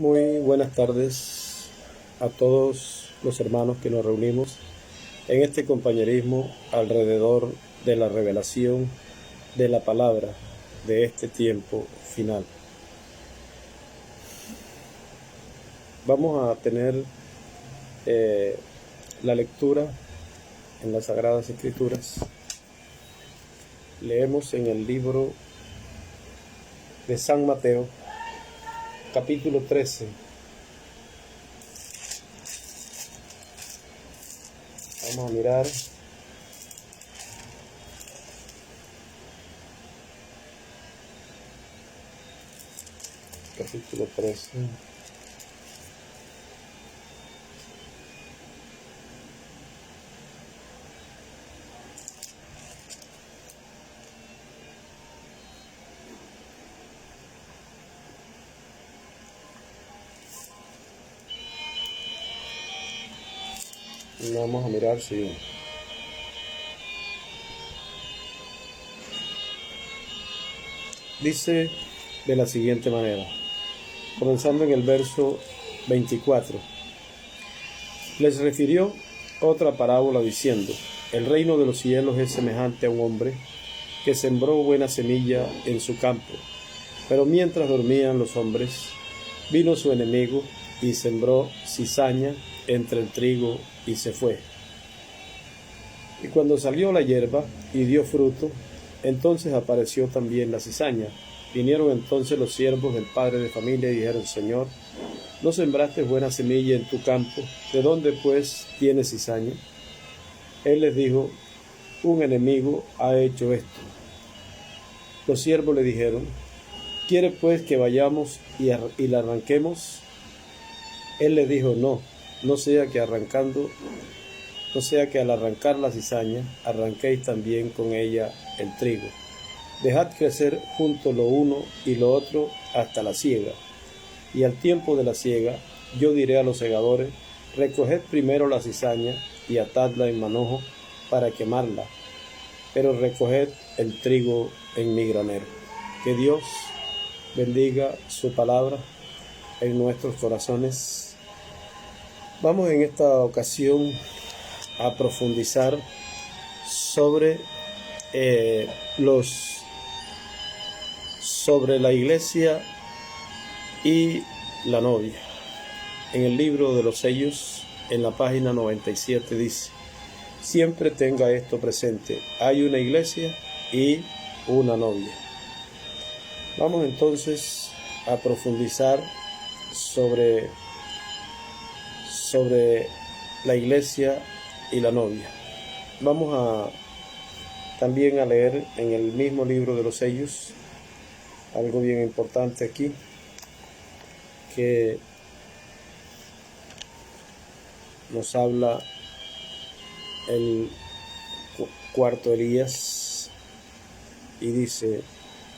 Muy buenas tardes a todos los hermanos que nos reunimos en este compañerismo alrededor de la revelación de la palabra de este tiempo final. Vamos a tener la lectura en las Sagradas Escrituras. Leemos en el libro de San Mateo, capítulo 13. Vamos a mirar capítulo 13. Vamos a mirar si dice de la siguiente manera, comenzando en el verso 24. Les refirió otra parábola diciendo: el reino de los cielos es semejante a un hombre que sembró buena semilla en su campo, pero mientras dormían los hombres, vino su enemigo y sembró cizaña entre el trigo y se fue. Y cuando salió la hierba y dio fruto, entonces apareció también la cizaña. Vinieron entonces los siervos del padre de familia y dijeron: Señor, ¿no sembraste buena semilla en tu campo? ¿De dónde pues tienes cizaña? Él les dijo: un enemigo ha hecho esto. Los siervos le dijeron: ¿quiere pues que vayamos y la arranquemos? Él les dijo: no sea que al arrancar la cizaña, arranquéis también con ella el trigo. Dejad crecer junto lo uno y lo otro hasta la siega. Y al tiempo de la siega, yo diré a los segadores: recoged primero la cizaña y atadla en manojo para quemarla, pero recoged el trigo en mi granero. Que Dios bendiga su palabra en nuestros corazones. Vamos en esta ocasión a profundizar sobre la iglesia y la novia. En el libro de los sellos, en la página 97, dice: siempre tenga esto presente, hay una iglesia y una novia. Vamos entonces a profundizar sobre la iglesia y la novia. Vamos también a leer en el mismo libro de los sellos algo bien importante aquí, que nos habla el cuarto Elías, y dice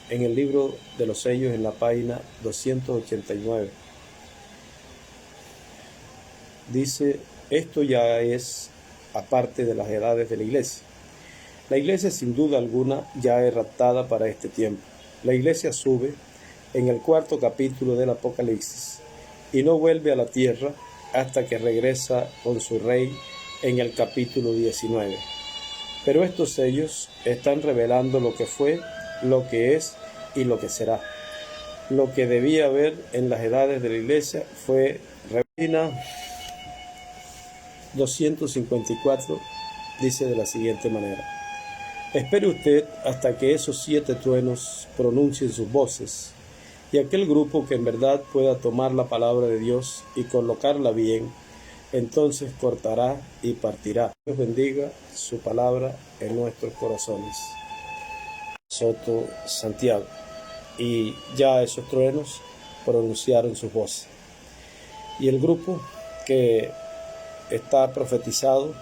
en el libro de los sellos, en la página 289, dice: esto ya es aparte de las edades de la iglesia. La iglesia sin duda alguna ya es raptada para este tiempo. La iglesia sube en el cuarto capítulo del Apocalipsis y no vuelve a la tierra hasta que regresa con su rey en el capítulo 19. Pero estos sellos están revelando lo que fue, lo que es y lo que será. Lo que debía haber en las edades de la iglesia fue revelado. 254 dice de la siguiente manera: espere usted hasta que esos 7 truenos pronuncien sus voces, y aquel grupo que en verdad pueda tomar la palabra de Dios y colocarla bien, entonces cortará y partirá. Dios bendiga su palabra en nuestros corazones. Soto Santiago. Y ya esos truenos pronunciaron sus voces. Y el grupo que está profetizado,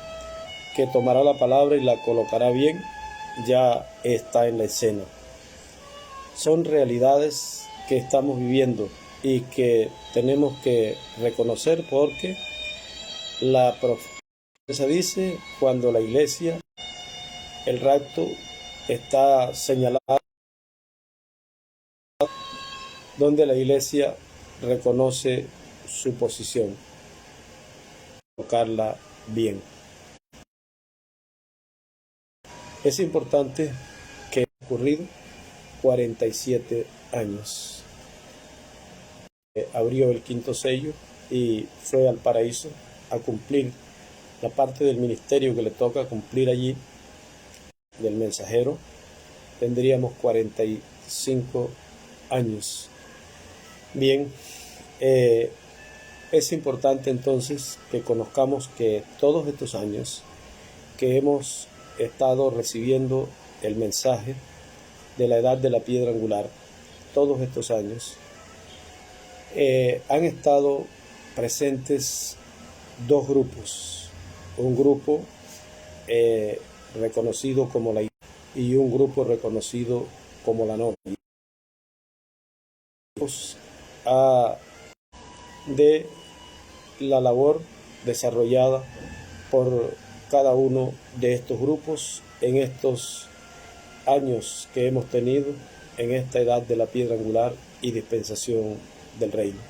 que tomará la palabra y la colocará bien, ya está en la escena. Son realidades que estamos viviendo y que tenemos que reconocer, porque la profecía dice cuando la iglesia, el rapto está señalado, donde la iglesia reconoce su posición, tocarla bien. Es importante que ha ocurrido 47 años. Abrió el quinto sello y fue al paraíso a cumplir la parte del ministerio que le toca cumplir allí, del mensajero. Tendríamos 45 años. Bien, es importante entonces que conozcamos que todos estos años que hemos estado recibiendo el mensaje de la edad de la piedra angular, todos estos años, han estado presentes dos grupos, un grupo reconocido como la iglesia y un grupo reconocido como la novia, de la labor desarrollada por cada uno de estos grupos en estos años que hemos tenido en esta edad de la piedra angular y dispensación del reino.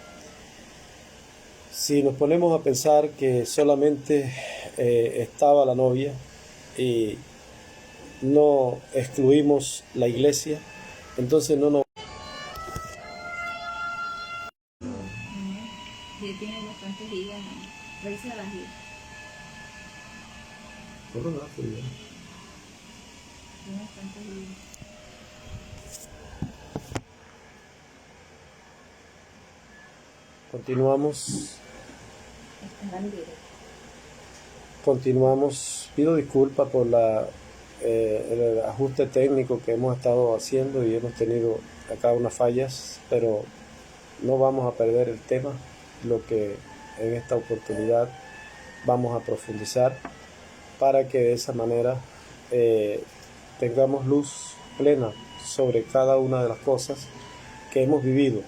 Si nos ponemos a pensar que solamente estaba la novia y no excluimos la iglesia, entonces no nos... Tiene bastantes vidas, raíces de las vidas. Tiene bastantes vidas. Continuamos. Pido disculpas por el ajuste técnico que hemos estado haciendo y hemos tenido acá unas fallas, pero no vamos a perder el tema, lo que en esta oportunidad vamos a profundizar para que de esa manera tengamos luz plena sobre cada una de las cosas que hemos vivido.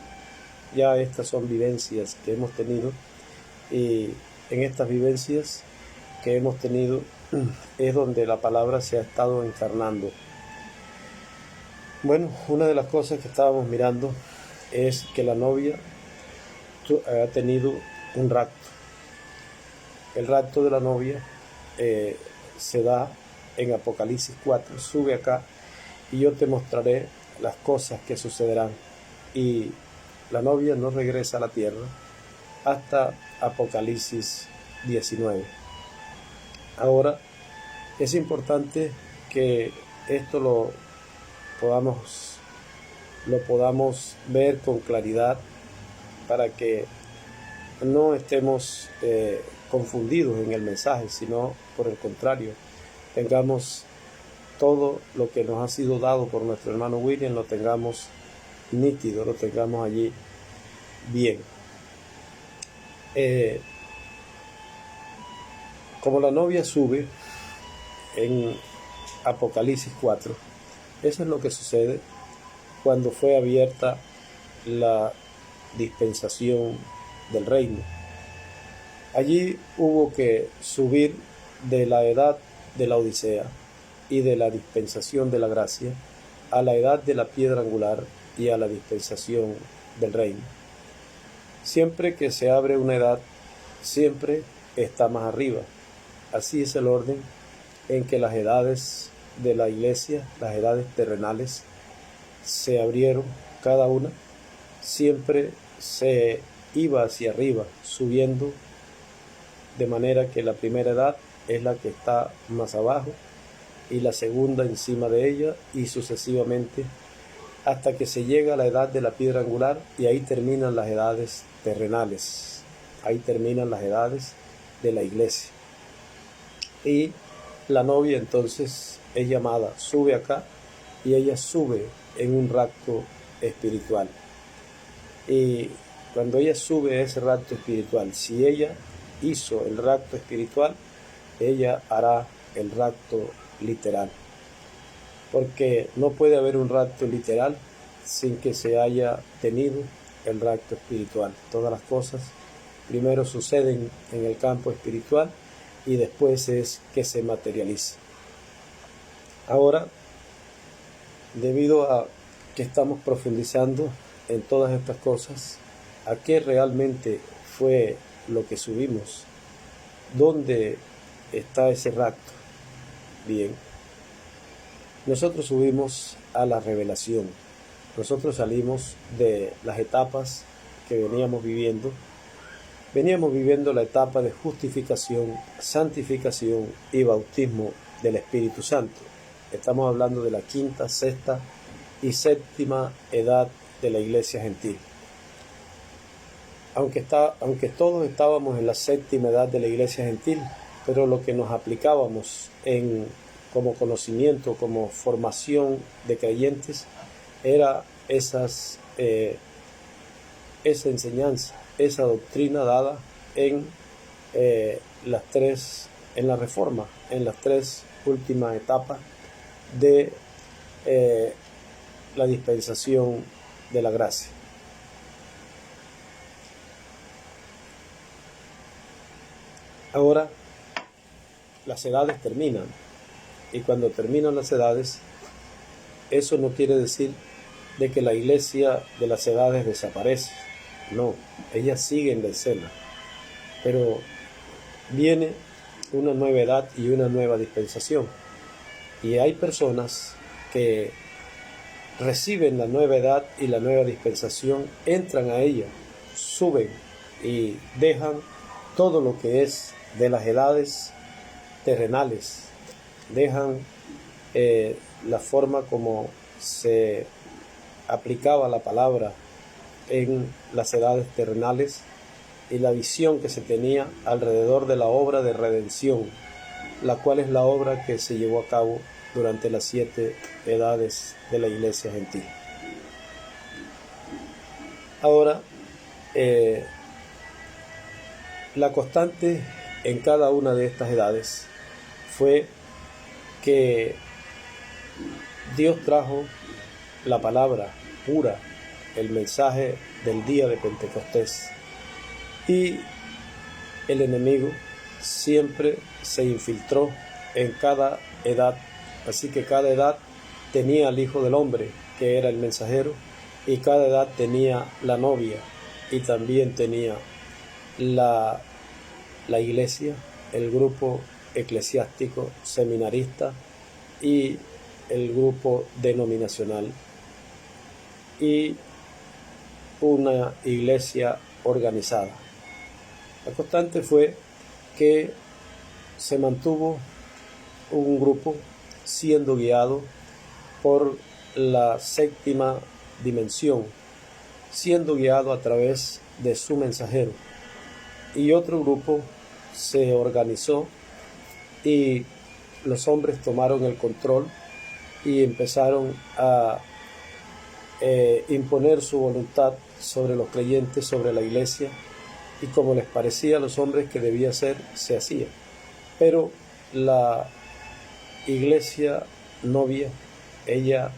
Ya estas son vivencias que hemos tenido y en estas vivencias que hemos tenido es donde la palabra se ha estado encarnando. Bueno, una de las cosas que estábamos mirando es que la novia ha tenido un rapto. El rapto de la novia se da en Apocalipsis 4. Sube acá y yo te mostraré las cosas que sucederán. Y la novia no regresa a la tierra hasta Apocalipsis 19. Ahora, es importante que esto lo podamos ver con claridad para que no estemos confundidos en el mensaje, sino por el contrario, tengamos todo lo que nos ha sido dado por nuestro hermano William, lo tengamos nítido, lo tengamos allí bien. Como la novia sube en Apocalipsis 4, eso es lo que sucede cuando fue abierta la dispensación del reino. Allí hubo que subir de la edad de la Odisea y de la dispensación de la gracia a la edad de la piedra angular y a la dispensación del reino. Siempre que se abre una edad, siempre está más arriba. Así es el orden en que las edades de la iglesia, las edades terrenales, se abrieron cada una, siempre se iba hacia arriba, subiendo, de manera que la primera edad es la que está más abajo y la segunda encima de ella y sucesivamente hasta que se llega a la edad de la piedra angular y ahí terminan las edades terrenales, ahí terminan las edades de la iglesia. Y la novia entonces es llamada, sube acá, y ella sube en un rapto espiritual. Y cuando ella sube a ese rapto espiritual, si ella hizo el rapto espiritual, ella hará el rapto literal. Porque no puede haber un rapto literal sin que se haya tenido el rapto espiritual. Todas las cosas primero suceden en el campo espiritual y después es que se materializa. Ahora, debido a que estamos profundizando en todas estas cosas, ¿A qué realmente fue lo que subimos? ¿Dónde está ese rapto? Bien, nosotros subimos a la revelación. Nosotros salimos de las etapas que veníamos viviendo. Veníamos viviendo la etapa de justificación, santificación y bautismo del Espíritu Santo. Estamos hablando de la quinta, sexta y séptima edad de la iglesia gentil. Aunque todos estábamos en la séptima edad de la iglesia gentil, pero lo que nos aplicábamos como conocimiento, como formación de creyentes, era esa enseñanza, esa doctrina dada en la Reforma, en las tres últimas etapas de la dispensación de la gracia. Ahora, las edades terminan, y cuando terminan las edades, eso no quiere decir de que la iglesia de las edades desaparece. No, ellas siguen la escena, pero viene una nueva edad y una nueva dispensación. Y hay personas que reciben la nueva edad y la nueva dispensación, entran a ella, suben y dejan todo lo que es de las edades terrenales, dejan la forma como se aplicaba la palabra en las edades terrenales y la visión que se tenía alrededor de la obra de redención, la cual es la obra que se llevó a cabo durante las 7 edades de la iglesia gentil. Ahora, la constante en cada una de estas edades fue que Dios trajo la palabra pura, el mensaje del día de Pentecostés, y el enemigo siempre se infiltró en cada edad, así que cada edad tenía al Hijo del Hombre, que era el mensajero, y cada edad tenía la novia, y también tenía la iglesia, el grupo eclesiástico seminarista y el grupo denominacional, y una iglesia organizada. La constante fue que se mantuvo un grupo siendo guiado por la séptima dimensión, siendo guiado a través de su mensajero, y otro grupo se organizó y los hombres tomaron el control y empezaron a imponer su voluntad sobre los creyentes, sobre la iglesia, y como les parecía a los hombres que debía ser, se hacía. Pero la iglesia novia, ella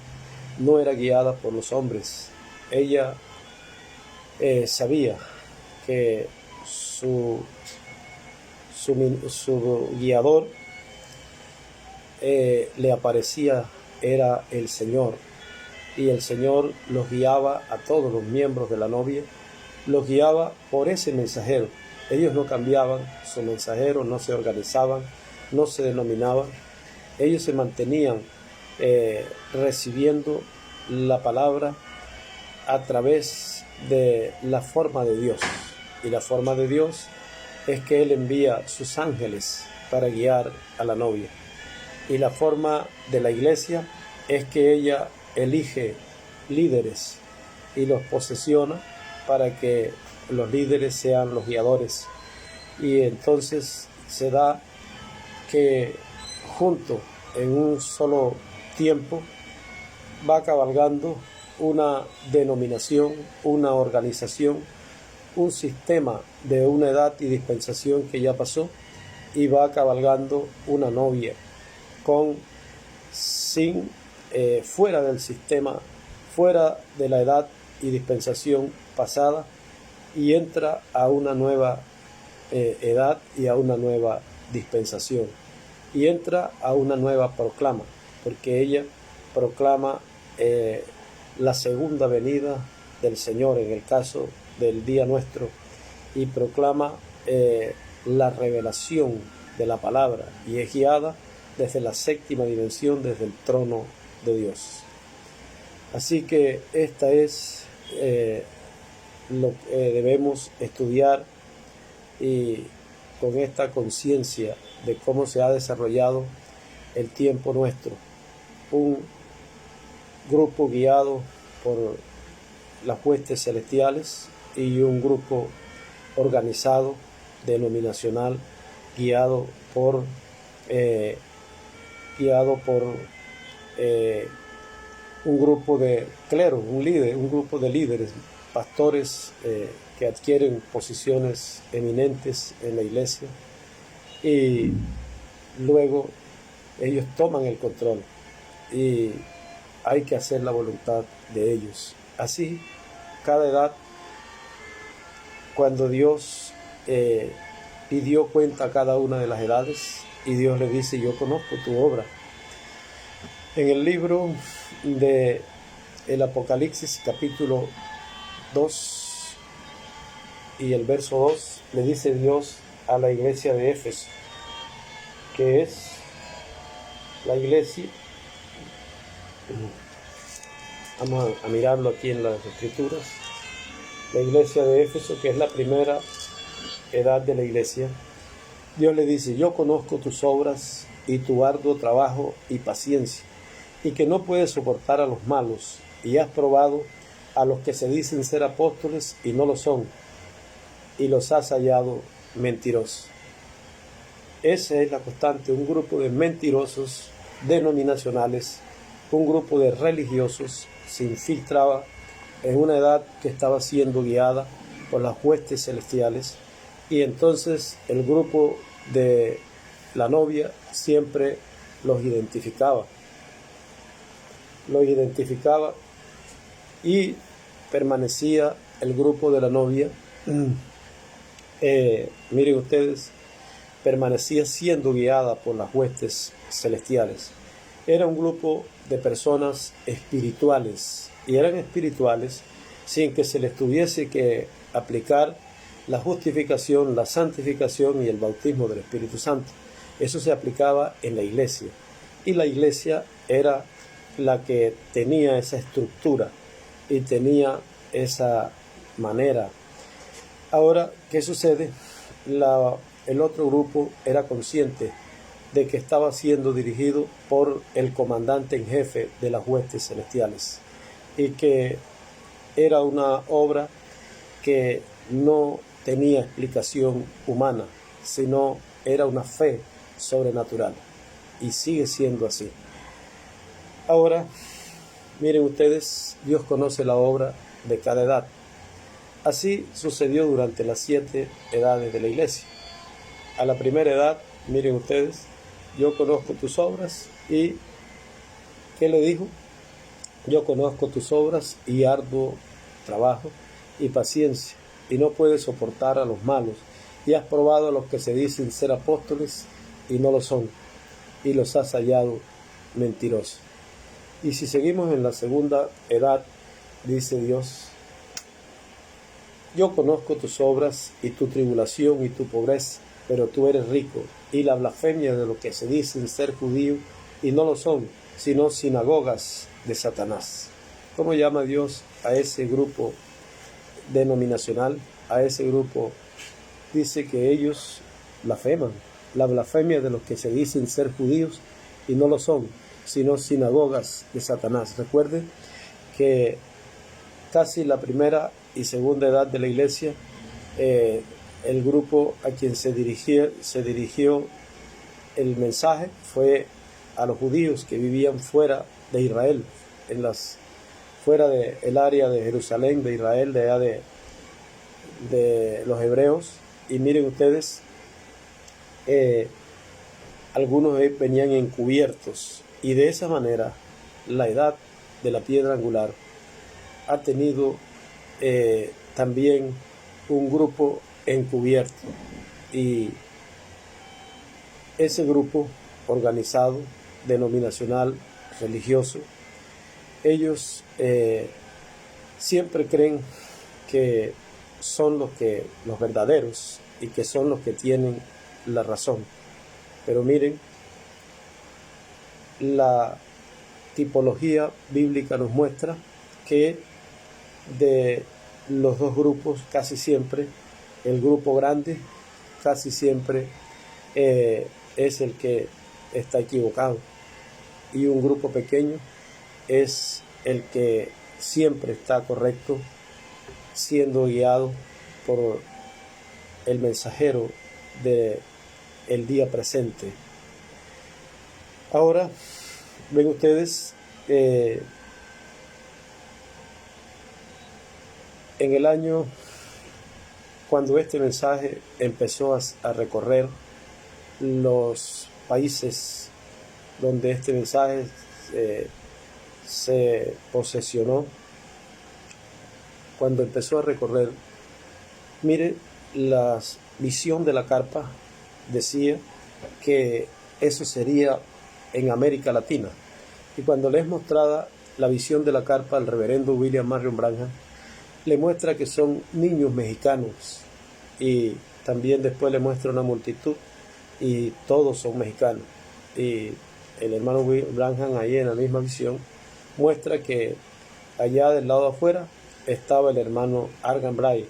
no era guiada por los hombres. Ella sabía que su guiador le aparecía, era el Señor, y el Señor los guiaba a todos los miembros de la novia, los guiaba por ese mensajero. Ellos no cambiaban su mensajero, no se organizaban, no se denominaban. Ellos se mantenían recibiendo la palabra a través de la forma de Dios. Y la forma de Dios es que Él envía sus ángeles para guiar a la novia. Y la forma de la iglesia es que ella elige líderes y los posesiona para que los líderes sean los guiadores. Y entonces se da que junto en un solo tiempo va cabalgando una denominación, una organización, un sistema de una edad y dispensación que ya pasó, y va cabalgando una novia fuera del sistema, fuera de la edad y dispensación pasada, y entra a una nueva edad y a una nueva dispensación, y entra a una nueva proclama, porque ella proclama la segunda venida del Señor, en el caso del día nuestro y proclama la revelación de la palabra y es guiada desde la séptima dimensión, desde el trono de Dios. Así que esta es lo que debemos estudiar, y con esta conciencia de cómo se ha desarrollado el tiempo nuestro, un grupo guiado por las huestes celestiales y un grupo organizado, denominacional, guiado por un grupo de clero, un grupo de líderes, pastores que adquieren posiciones eminentes en la iglesia, y luego ellos toman el control y hay que hacer la voluntad de ellos. Así, cada edad, cuando Dios pidió cuenta a cada una de las edades, y Dios le dice: yo conozco tu obra. En el libro de el Apocalipsis, capítulo 2 y el verso 2, le dice Dios a la iglesia de Éfeso, que es la iglesia, vamos a mirarlo aquí en las escrituras, la iglesia de Éfeso, que es la primera edad de la iglesia. Dios le dice: yo conozco tus obras y tu arduo trabajo y paciencia, y que no puedes soportar a los malos, y has probado a los que se dicen ser apóstoles y no lo son, y los has hallado mentirosos. Esa es la constante, un grupo de mentirosos denominacionales, un grupo de religiosos se infiltraba en una edad que estaba siendo guiada por las huestes celestiales, y entonces el grupo de la novia siempre los identificaba y permanecía el grupo de la novia, miren ustedes, permanecía siendo guiada por las huestes celestiales. Era un grupo de personas espirituales, y eran espirituales sin que se les tuviese que aplicar la justificación, la santificación y el bautismo del Espíritu Santo. Eso se aplicaba en la iglesia, y la iglesia era la que tenía esa estructura y tenía esa manera. Ahora, ¿qué sucede? El otro grupo era consciente de que estaba siendo dirigido por el comandante en jefe de las huestes celestiales, y que era una obra que no tenía explicación humana, sino era una fe sobrenatural, y sigue siendo así. Ahora, miren ustedes, Dios conoce la obra de cada edad. Así sucedió durante las 7 edades de la iglesia. A la primera edad, miren ustedes, yo conozco tus obras, y ¿qué le dijo? Yo conozco tus obras y arduo trabajo y paciencia, y no puedes soportar a los malos, y has probado a los que se dicen ser apóstoles y no lo son, y los has hallado mentirosos. Y si seguimos en la segunda edad, dice Dios: yo conozco tus obras y tu tribulación y tu pobreza, pero tú eres rico, y la blasfemia de los que se dicen ser judíos y no lo son, sino sinagogas de Satanás. ¿Cómo llama Dios a ese grupo denominacional? A ese grupo dice que ellos blasfeman, la blasfemia de los que se dicen ser judíos y no lo son, sino sinagogas de Satanás. Recuerden que casi la primera y segunda edad de la iglesia, el grupo a quien se dirigió el mensaje fue a los judíos que vivían fuera de Israel, fuera del área de Jerusalén, de Israel, de allá de los hebreos. Y miren ustedes, algunos venían encubiertos, y de esa manera la edad de la piedra angular ha tenido también un grupo encubierto, y ese grupo organizado, denominacional, religioso, ellos siempre creen que son los verdaderos y que son los que tienen la razón. Pero miren, la tipología bíblica nos muestra que de los dos grupos casi siempre el grupo grande casi siempre es el que está equivocado, y un grupo pequeño es el que siempre está correcto, siendo guiado por el mensajero del día presente. Ahora ven ustedes, en el año cuando este mensaje empezó a recorrer los países donde este mensaje se posesionó, cuando empezó a recorrer, mire, la visión de la carpa decía que eso sería en América Latina. Y cuando le es mostrada la visión de la carpa al reverendo William Marion Branham, le muestra que son niños mexicanos, y también después le muestra una multitud y todos son mexicanos. Y el hermano William Branham, ahí en la misma visión, muestra que allá del lado de afuera estaba el hermano Argan Bray,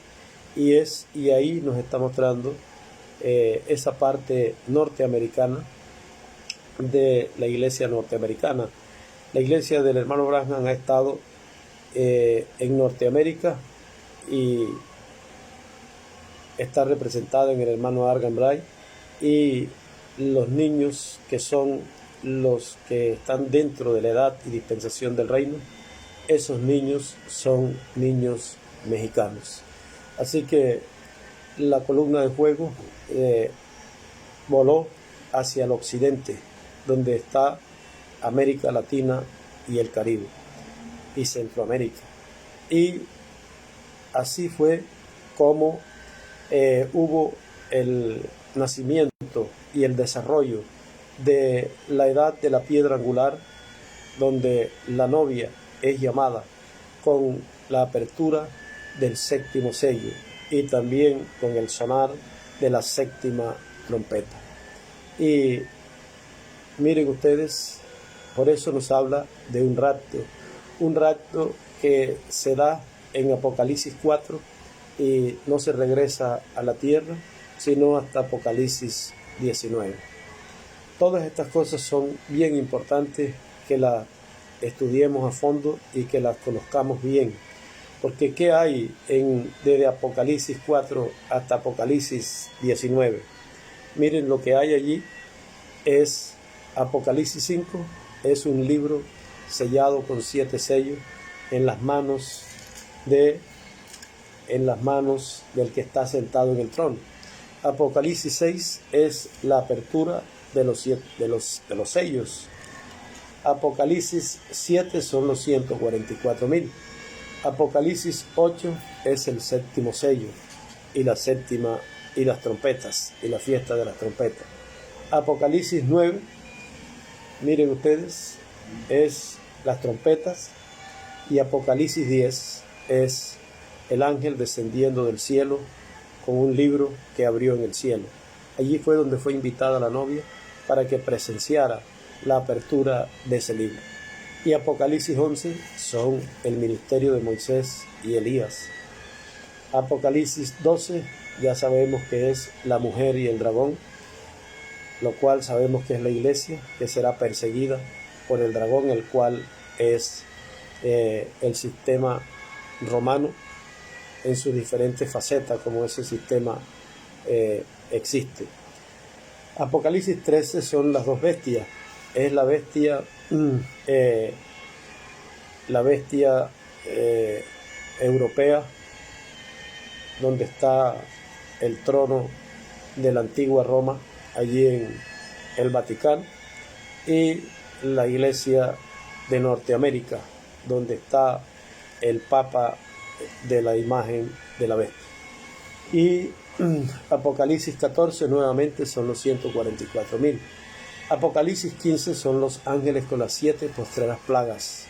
y ahí nos está mostrando esa parte norteamericana de la iglesia norteamericana. La iglesia del hermano Branham ha estado en Norteamérica y está representada en el hermano Argan Bray, y los niños que son los que están dentro de la edad y dispensación del reino, esos niños son niños mexicanos. Así que la columna de fuego voló hacia el occidente, donde está América Latina y el Caribe y Centroamérica. Y así fue como hubo el nacimiento y el desarrollo de la edad de la piedra angular, donde la novia es llamada con la apertura del séptimo sello y también con el sonar de la séptima trompeta. Y miren ustedes, por eso nos habla de un rapto que se da en Apocalipsis 4 y no se regresa a la tierra sino hasta Apocalipsis 19. Todas estas cosas son bien importantes que las estudiemos a fondo y que las conozcamos bien, porque ¿qué hay desde Apocalipsis 4 hasta Apocalipsis 19? Miren, lo que hay allí es Apocalipsis 5, es un libro sellado con 7 sellos en las manos del que está sentado en el trono. Apocalipsis 6 es la apertura de los sellos. Apocalipsis 7 son los 144,000. Apocalipsis 8 es el séptimo sello y la séptima y las trompetas y la fiesta de las trompetas. Apocalipsis 9, miren ustedes, es las trompetas, y Apocalipsis 10 es el ángel descendiendo del cielo con un libro que abrió en el cielo. Allí fue donde fue invitada la novia para que presenciara la apertura de ese libro. Y Apocalipsis 11 son el ministerio de Moisés y Elías. Apocalipsis 12 ya sabemos que es la mujer y el dragón, lo cual sabemos que es la iglesia, que será perseguida por el dragón, el cual es el sistema romano en sus diferentes facetas, como ese sistema existe. Apocalipsis 13 son las dos bestias. Es la bestia europea, donde está el trono de la antigua Roma, allí en el Vaticano, y la iglesia de Norteamérica, donde está el Papa de la imagen de la bestia. Y Apocalipsis 14 nuevamente son los 144,000. Apocalipsis 15 son los ángeles con las 7 postreras plagas.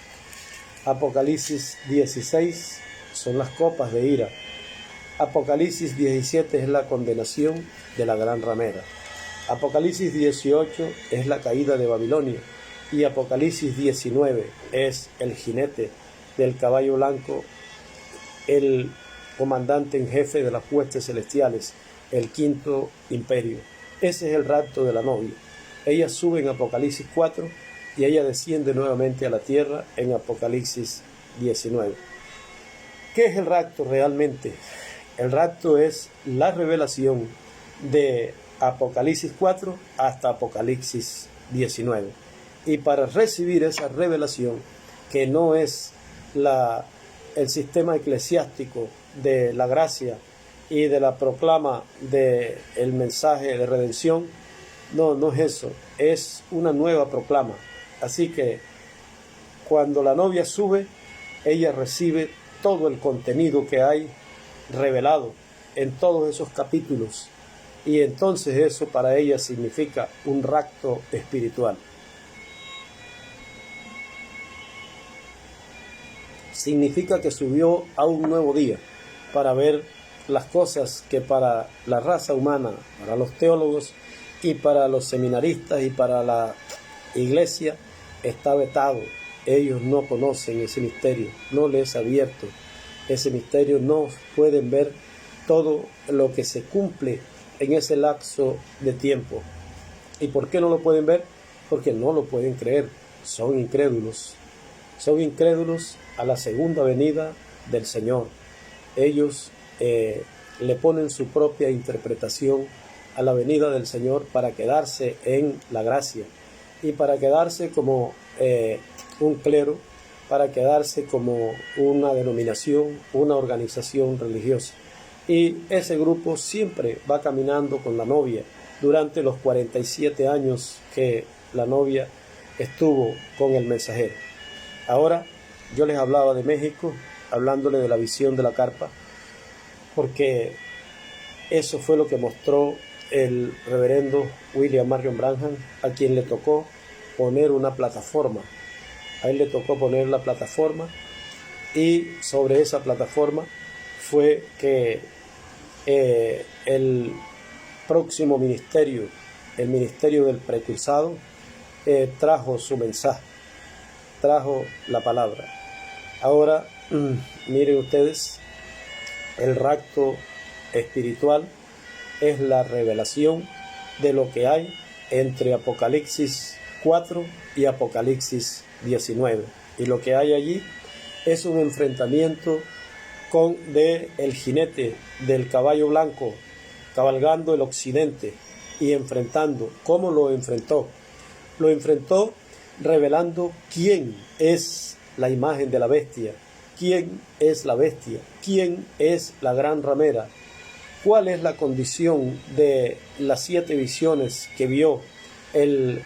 Apocalipsis 16 son las copas de ira. Apocalipsis 17 es la condenación de la gran ramera. Apocalipsis 18 es la caída de Babilonia. Y Apocalipsis 19 es el jinete del caballo blanco, el comandante en jefe de las huestes celestiales, el quinto imperio. Ese es el rapto de la novia. Ella sube en Apocalipsis 4 y ella desciende nuevamente a la tierra en Apocalipsis 19. ¿Qué es el rapto realmente? El rapto es la revelación de Apocalipsis 4 hasta Apocalipsis 19. Y para recibir esa revelación, que no es el sistema eclesiástico de la gracia y de la proclama del mensaje de redención, no es eso, es una nueva proclama. Así que cuando la novia sube, ella recibe todo el contenido que hay revelado en todos esos capítulos, y entonces eso para ella significa un rapto espiritual. Significa que subió a un nuevo día para ver las cosas que para la raza humana, para los teólogos y para los seminaristas y para la iglesia está vetado. Ellos no conocen ese misterio, no les es abierto ese misterio, no pueden ver todo lo que se cumple en ese lapso de tiempo. ¿Y por qué no lo pueden ver? Porque no lo pueden creer, son incrédulos a la segunda venida del Señor. Ellos le ponen su propia interpretación a la venida del Señor para quedarse en la gracia y para quedarse como un clero, para quedarse como una denominación, una organización religiosa. Y ese grupo siempre va caminando con la novia durante los 47 años que la novia estuvo con el mensajero. Ahora yo les hablaba de México, hablándole de la visión de la carpa, porque eso fue lo que mostró el reverendo William Marion Branham, a quien le tocó poner una plataforma. A él le tocó poner la plataforma, y sobre esa plataforma fue que el próximo ministerio, el ministerio del precursado, trajo su mensaje, trajo la palabra. Ahora, miren ustedes, el rapto espiritual es la revelación de lo que hay entre Apocalipsis 4 y Apocalipsis 19. Y lo que hay allí es un enfrentamiento de el jinete del caballo blanco cabalgando el occidente y enfrentando. ¿Cómo lo enfrentó? Lo enfrentó revelando quién es la imagen de la bestia, quién es la bestia, quién es la gran ramera, cuál es la condición de las 7 visiones que vio el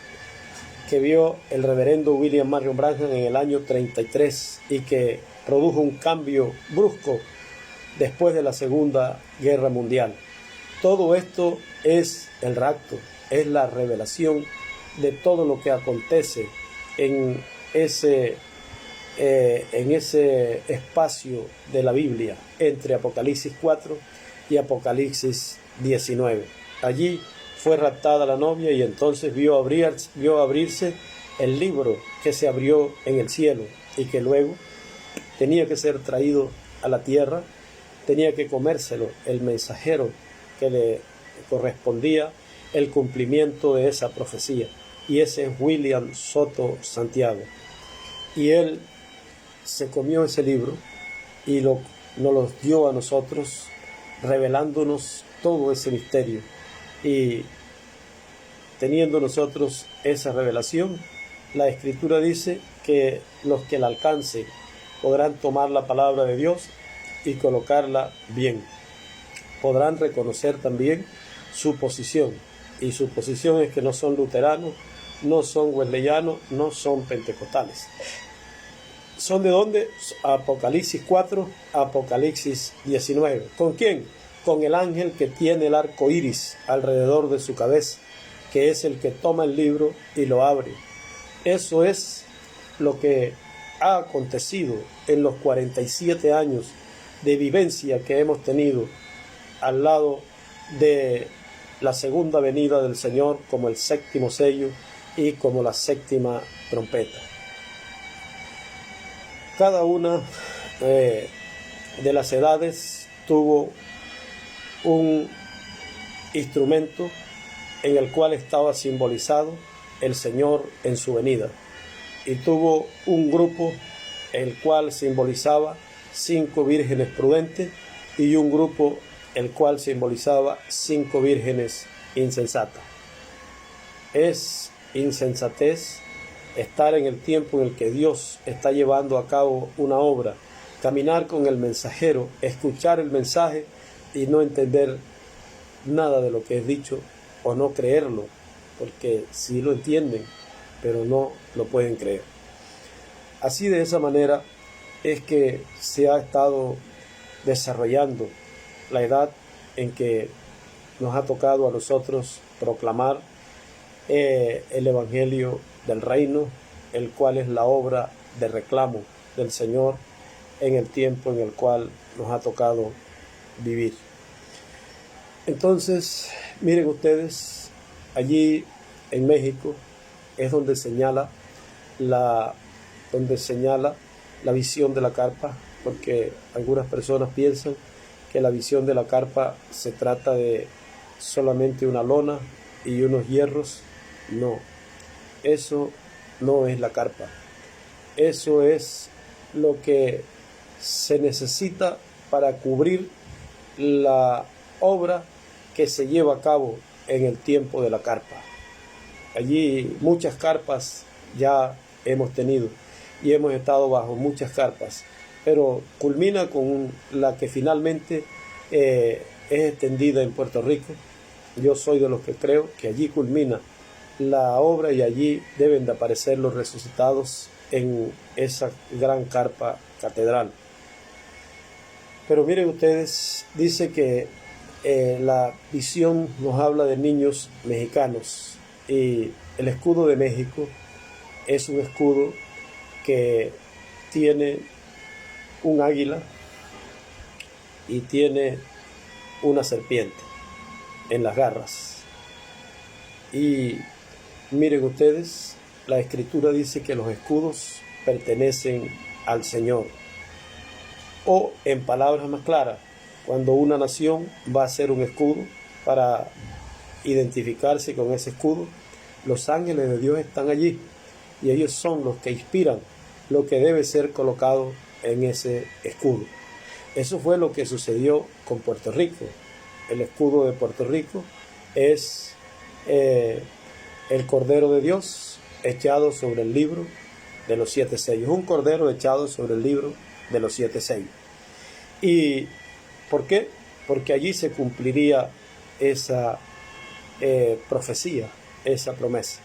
reverendo William Marion Branham en el año 33 y que produjo un cambio brusco después de la Segunda Guerra Mundial. Todo esto es el rapto, es la revelación de todo lo que acontece en ese espacio de la Biblia entre Apocalipsis 4 y Apocalipsis 19. Allí fue raptada la novia y entonces vio abrirse el libro que se abrió en el cielo y que luego tenía que ser traído a la tierra, tenía que comérselo el mensajero que le correspondía el cumplimiento de esa profecía, y ese es William Soto Santiago. Y él se comió ese libro y nos lo dio a nosotros, revelándonos todo ese misterio. Y teniendo nosotros esa revelación, la Escritura dice que los que la alcancen podrán tomar la palabra de Dios y colocarla bien. Podrán reconocer también su posición, y su posición es que no son luteranos, no son wesleyanos, no son pentecostales. ¿Son de dónde? Apocalipsis 4, Apocalipsis 19. ¿Con quién? Con el ángel que tiene el arco iris alrededor de su cabeza, que es el que toma el libro y lo abre. Eso es lo que ha acontecido en los 47 años de vivencia que hemos tenido al lado de la segunda venida del Señor como el séptimo sello y como la séptima trompeta. Cada una de las edades tuvo un instrumento en el cual estaba simbolizado el Señor en su venida, y tuvo un grupo el cual simbolizaba 5 vírgenes prudentes y un grupo el cual simbolizaba 5 vírgenes insensatas. Es insensatez estar en el tiempo en el que Dios está llevando a cabo una obra, caminar con el mensajero, escuchar el mensaje y no entender nada de lo que es dicho o no creerlo, porque sí lo entienden, pero no lo pueden creer. Así, de esa manera es que se ha estado desarrollando la edad en que nos ha tocado a nosotros proclamar el Evangelio del Reino, el cual es la obra de reclamo del Señor en el tiempo en el cual nos ha tocado vivir. Entonces, miren ustedes, allí en México es donde señala la visión de la carpa, porque algunas personas piensan que la visión de la carpa se trata de solamente una lona y unos hierros. No, eso no es la carpa. Eso es lo que se necesita para cubrir la obra que se lleva a cabo en el tiempo de la carpa. Allí muchas carpas ya hemos tenido y hemos estado bajo muchas carpas, pero culmina con la que finalmente es extendida en Puerto Rico. Yo soy de los que creo que allí culmina la obra y allí deben de aparecer los resucitados en esa gran carpa catedral. Pero miren ustedes, dice que la visión nos habla de niños mexicanos, y el escudo de México es un escudo que tiene un águila y tiene una serpiente en las garras. Y miren ustedes, la Escritura dice que los escudos pertenecen al Señor. O, en palabras más claras, cuando una nación va a hacer un escudo, para identificarse con ese escudo, los ángeles de Dios están allí y ellos son los que inspiran lo que debe ser colocado en ese escudo. Eso fue lo que sucedió con Puerto Rico. El escudo de Puerto Rico es el Cordero de Dios echado sobre el libro de los 7 sellos. Un cordero echado sobre el libro de los 7 sellos. ¿Y por qué? Porque allí se cumpliría esa profecía, esa promesa.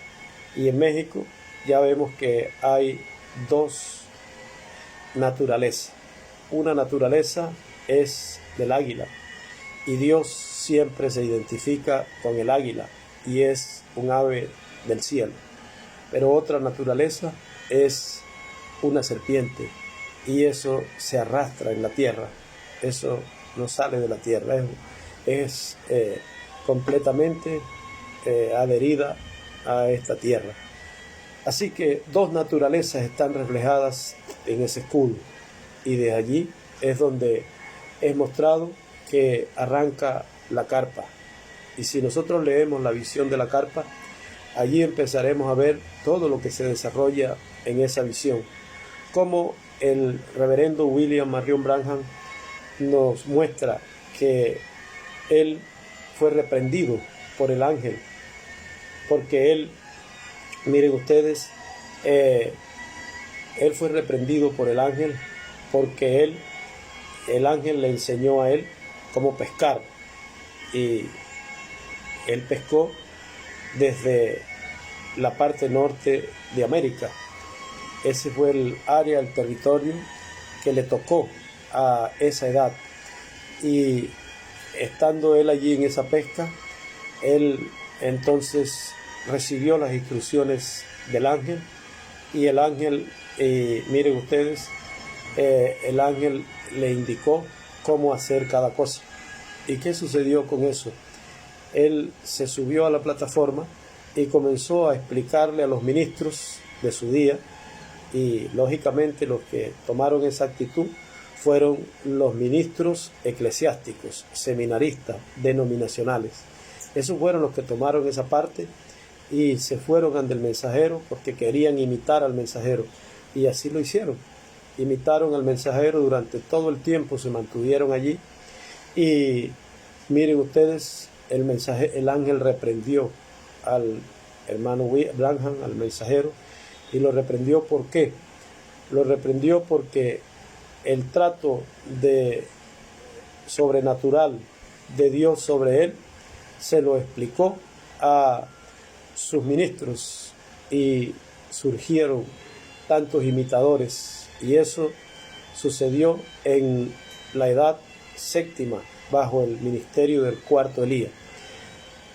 Y en México ya vemos que hay 2 naturalezas. Una naturaleza es del águila, y Dios siempre se identifica con el águila y es un ave del cielo. Pero otra naturaleza es una serpiente, y eso se arrastra en la tierra, eso no sale de la tierra, es completamente adherida a esta tierra. Así que 2 naturalezas están reflejadas en ese escudo, y de allí es donde es mostrado que arranca la carpa. Y si nosotros leemos la visión de la carpa, allí empezaremos a ver todo lo que se desarrolla en esa visión, como el reverendo William Marion Branham nos muestra que él fue reprendido por el ángel, porque él, miren ustedes, él fue reprendido por el ángel porque el ángel le enseñó a él cómo pescar, y él pescó desde la parte norte de América. Ese fue el área, el territorio que le tocó a esa edad, y estando él allí en esa pesca, él entonces recibió las instrucciones del ángel, y el ángel, miren ustedes, el ángel le indicó cómo hacer cada cosa. ¿Y qué sucedió con eso? Él se subió a la plataforma y comenzó a explicarle a los ministros de su día, y lógicamente los que tomaron esa actitud fueron los ministros eclesiásticos, seminaristas, denominacionales. Esos fueron los que tomaron esa parte y se fueron ante el mensajero porque querían imitar al mensajero, y así lo hicieron. Imitaron al mensajero durante todo el tiempo, se mantuvieron allí, y miren ustedes, el ángel reprendió al hermano Branham, al mensajero, y lo reprendió. ¿Por qué? Lo reprendió porque el trato de sobrenatural de Dios sobre él se lo explicó a sus ministros y surgieron tantos imitadores, y eso sucedió en la edad séptima bajo el ministerio del cuarto Elías,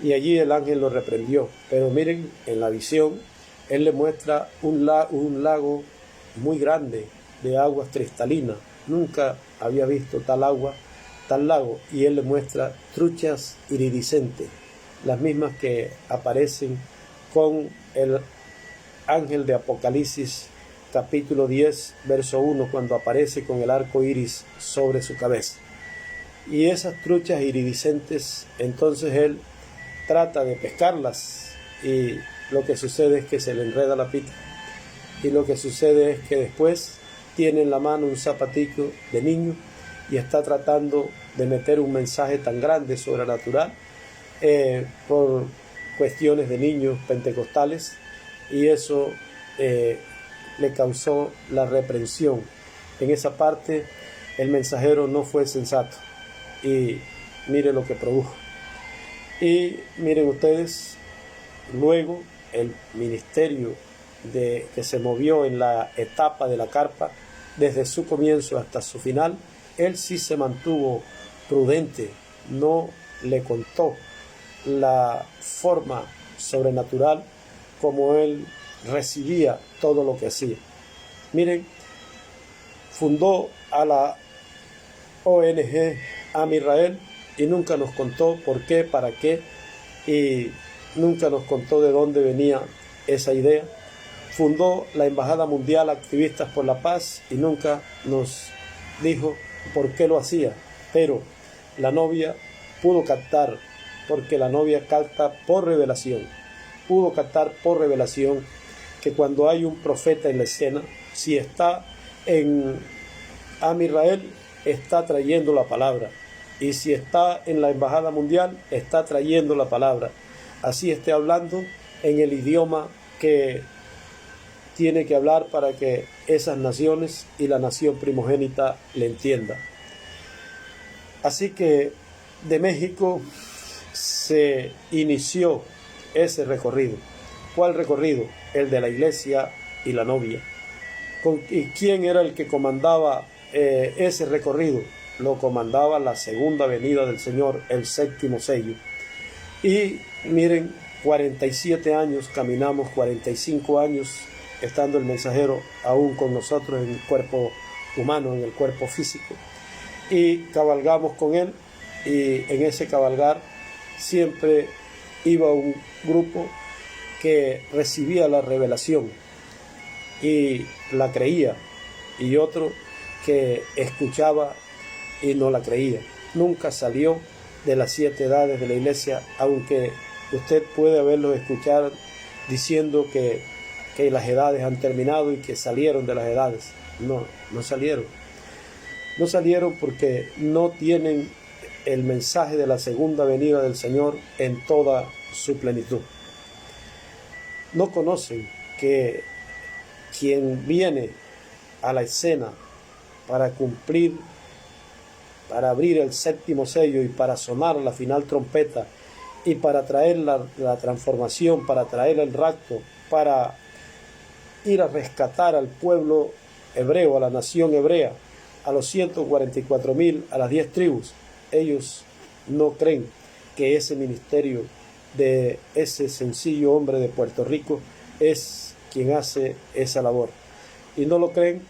y allí el ángel lo reprendió. Pero miren, en la visión él le muestra un lago muy grande de aguas cristalinas. Nunca había visto tal agua, tal lago, y él le muestra truchas iridiscentes, las mismas que aparecen con el ángel de Apocalipsis capítulo 10 verso 1, cuando aparece con el arco iris sobre su cabeza. Y esas truchas iridiscentes, entonces él trata de pescarlas, y lo que sucede es que se le enreda la pita, y lo que sucede es que después tiene en la mano un zapatico de niño y está tratando de meter un mensaje tan grande sobrenatural por cuestiones de niños pentecostales, y eso le causó la reprensión. En esa parte el mensajero no fue sensato, y mire lo que produjo. Y miren ustedes, luego el ministerio que se movió en la etapa de la carpa, desde su comienzo hasta su final, él sí se mantuvo prudente, no le contó la forma sobrenatural como él recibía todo lo que hacía. Miren, fundó a la ONG Am Israel y nunca nos contó por qué, para qué, y nunca nos contó de dónde venía esa idea. Fundó la Embajada Mundial Activistas por la Paz y nunca nos dijo por qué lo hacía, pero la novia pudo captar, porque la novia capta por revelación, pudo captar por revelación que cuando hay un profeta en la escena, si está en Am Israel, está trayendo la palabra, y si está en la Embajada Mundial, está trayendo la palabra, así esté hablando en el idioma que tiene que hablar para que esas naciones y la nación primogénita le entienda. Así que de México se inició ese recorrido. ¿Cuál recorrido? El de la iglesia y la novia. ¿Y quién era el que comandaba ese recorrido? Lo comandaba la segunda venida del Señor, el séptimo sello. Y miren, 47 años caminamos, 45 años estando el mensajero aún con nosotros en el cuerpo humano, en el cuerpo físico, y cabalgamos con él, y en ese cabalgar siempre iba un grupo que recibía la revelación y la creía, y otro que escuchaba y no la creía. Nunca salió de las 7 edades de la iglesia, aunque usted puede haberlo escuchado diciendo que las edades han terminado y que salieron de las edades. No salieron. No salieron porque no tienen el mensaje de la segunda venida del Señor en toda su plenitud. No conocen que quien viene a la escena para cumplir, para abrir el séptimo sello y para sonar la final trompeta y para traer la transformación, para traer el rapto, para ir a rescatar al pueblo hebreo, a la nación hebrea, a los 144,000, a las 10 tribus, ellos no creen que ese ministerio de ese sencillo hombre de Puerto Rico es quien hace esa labor. Y no lo creen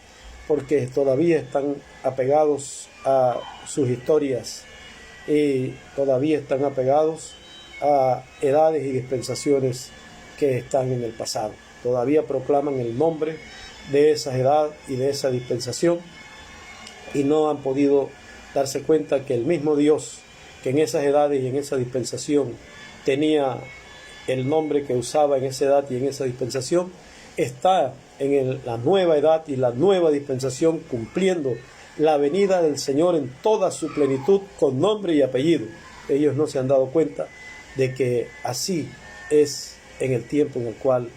porque todavía están apegados a sus historias y todavía están apegados a edades y dispensaciones que están en el pasado. Todavía proclaman el nombre de esa edad y de esa dispensación y no han podido darse cuenta que el mismo Dios que en esas edades y en esa dispensación tenía el nombre que usaba en esa edad y en esa dispensación, está en la nueva edad y la nueva dispensación cumpliendo la venida del Señor en toda su plenitud con nombre y apellido. Ellos no se han dado cuenta de que así es en el tiempo en el cual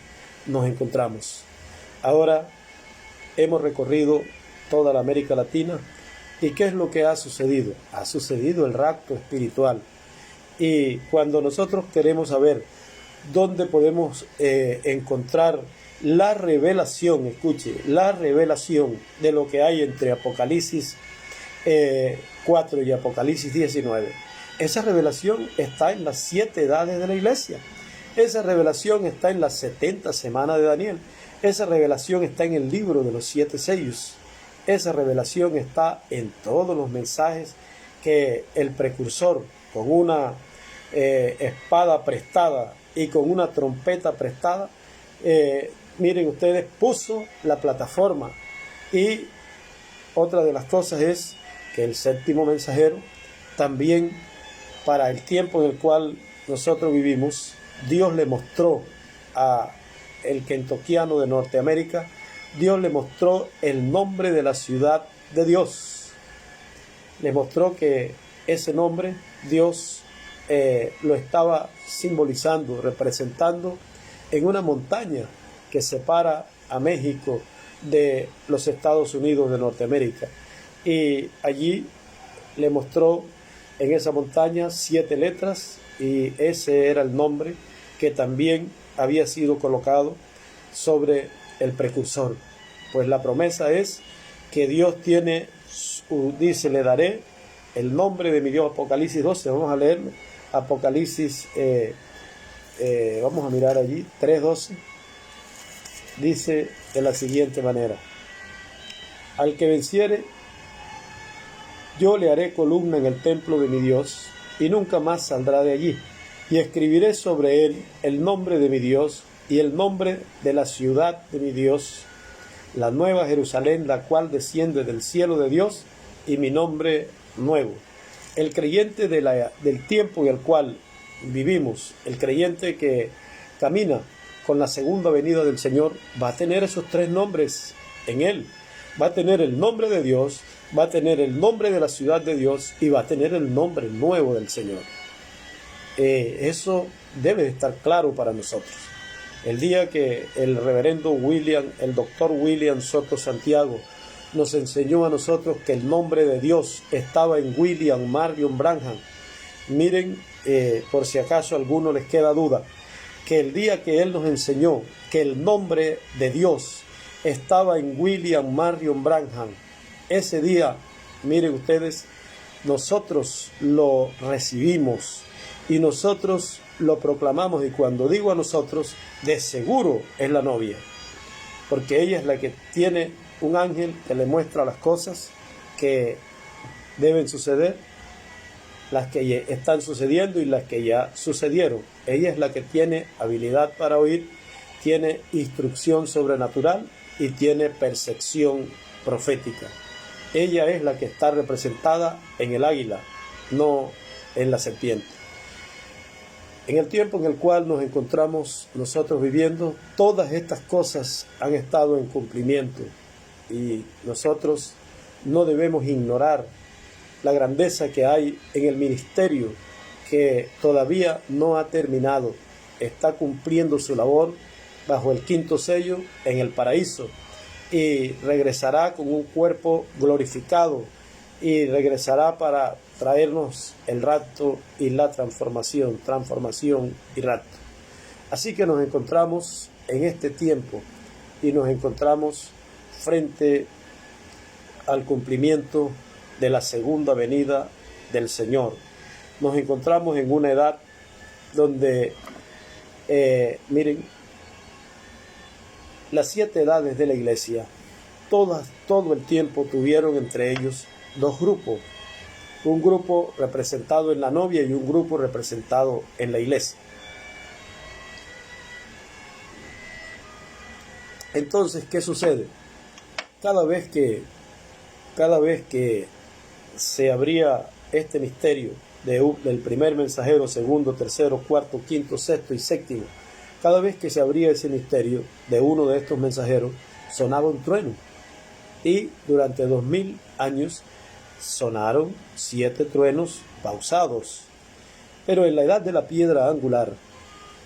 nos encontramos. Ahora hemos recorrido toda la América Latina. ¿Y qué es lo que ha sucedido? Ha sucedido el rapto espiritual. Y cuando nosotros queremos saber dónde podemos encontrar la revelación, escuche, la revelación de lo que hay entre Apocalipsis 4 y Apocalipsis 19. Esa revelación está en las 7 edades de la iglesia. Esa revelación está en las 70 semanas de Daniel. Esa revelación está en el libro de los 7 sellos. Esa revelación está en todos los mensajes que el precursor, con una espada prestada y con una trompeta prestada, miren ustedes, puso la plataforma. Y otra de las cosas es que el séptimo mensajero también, para el tiempo en el cual nosotros vivimos, Dios le mostró a el kentuckiano de Norteamérica, Dios le mostró el nombre de la ciudad de Dios. Le mostró que ese nombre Dios lo estaba simbolizando, representando en una montaña que separa a México de los Estados Unidos de Norteamérica. Y allí le mostró en esa montaña 7 letras y ese era el nombre que también había sido colocado sobre el precursor. Pues la promesa es que Dios tiene, dice, le daré el nombre de mi Dios. Apocalipsis 12, vamos a leerlo. Apocalipsis, vamos a mirar allí, 3:12, dice de la siguiente manera: al que venciere, yo le haré columna en el templo de mi Dios, y nunca más saldrá de allí, y escribiré sobre él el nombre de mi Dios, y el nombre de la ciudad de mi Dios, la nueva Jerusalén, la cual desciende del cielo de Dios, y mi nombre nuevo. El creyente del tiempo en el cual vivimos, el creyente que camina con la segunda venida del Señor, va a tener esos 3 nombres en él. Va a tener el nombre de Dios, va a tener el nombre de la ciudad de Dios y va a tener el nombre nuevo del Señor. Eso debe de estar claro para nosotros. El día que el reverendo el doctor William Soto Santiago, nos enseñó a nosotros que el nombre de Dios estaba en William Marion Branham. Miren, por si acaso a alguno les queda duda, que el día que él nos enseñó que el nombre de Dios estaba en William Marion Branham, ese día, miren ustedes, nosotros lo recibimos y nosotros lo proclamamos. Y cuando digo a nosotros, de seguro es la novia, porque ella es la que tiene un ángel que le muestra las cosas que deben suceder, las que están sucediendo y las que ya sucedieron. Ella es la que tiene habilidad para oír, tiene instrucción sobrenatural y tiene percepción profética. Ella es la que está representada en el águila, no en la serpiente. En el tiempo en el cual nos encontramos nosotros viviendo, todas estas cosas han estado en cumplimiento y nosotros no debemos ignorar la grandeza que hay en el ministerio, que todavía no ha terminado, está cumpliendo su labor bajo el 5º sello en el paraíso y regresará con un cuerpo glorificado y regresará para traernos el rapto y la transformación y rapto. Así que nos encontramos en este tiempo y nos encontramos frente al cumplimiento de la segunda venida del Señor. Nos encontramos en una edad donde, miren, las 7 edades de la iglesia todo el tiempo tuvieron entre ellos dos grupos. Un grupo representado en la novia y un grupo representado en la iglesia. Entonces, ¿qué sucede? Cada vez que se abría este misterio del primer mensajero, segundo, tercero, cuarto, quinto, sexto y séptimo, cada vez que se abría ese misterio de uno de estos mensajeros, sonaba un trueno. Y durante 2000 años sonaron 7 truenos pausados. Pero en la edad de la piedra angular,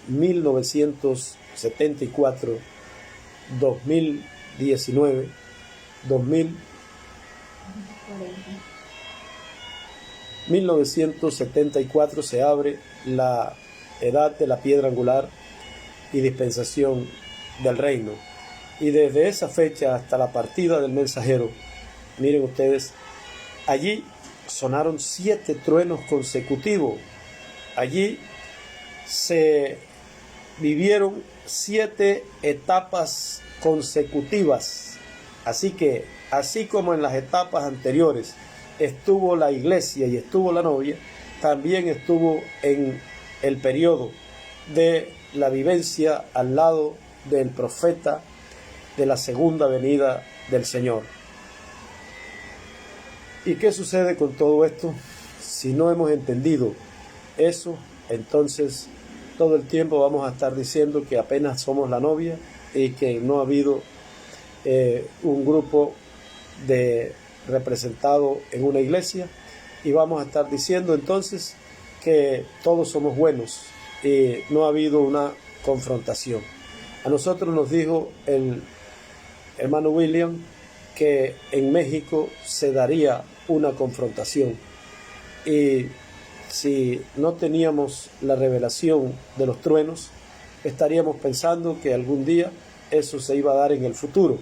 1974, 2019, 1974 se abre la edad de la piedra angular y dispensación del reino. Y desde esa fecha hasta la partida del mensajero, miren ustedes, allí sonaron 7 truenos consecutivos. Allí se vivieron 7 etapas consecutivas. Así que, así como en las etapas anteriores estuvo la iglesia y estuvo la novia, también estuvo en el periodo de la vivencia al lado del profeta de la segunda venida del Señor. ¿Y qué sucede con todo esto? Si no hemos entendido eso, entonces todo el tiempo vamos a estar diciendo que apenas somos la novia y que no ha habido un grupo representado en una iglesia, y vamos a estar diciendo entonces que todos somos buenos y no ha habido una confrontación. A nosotros nos dijo el hermano William que en México se daría una confrontación, y si no teníamos la revelación de los truenos, estaríamos pensando que algún día eso se iba a dar en el futuro.